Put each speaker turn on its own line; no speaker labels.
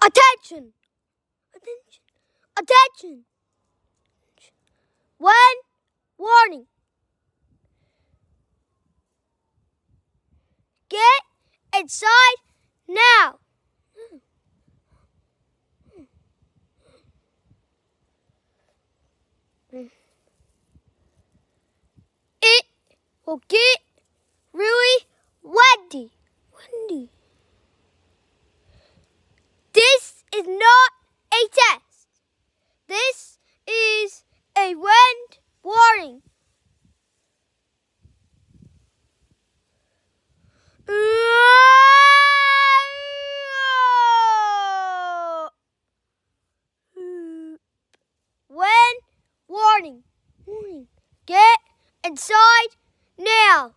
Attention! Attention! Attention! One warning. Get inside now. It will get really windy. This is not a test. This is a wind warning. Wind warning. Get inside now.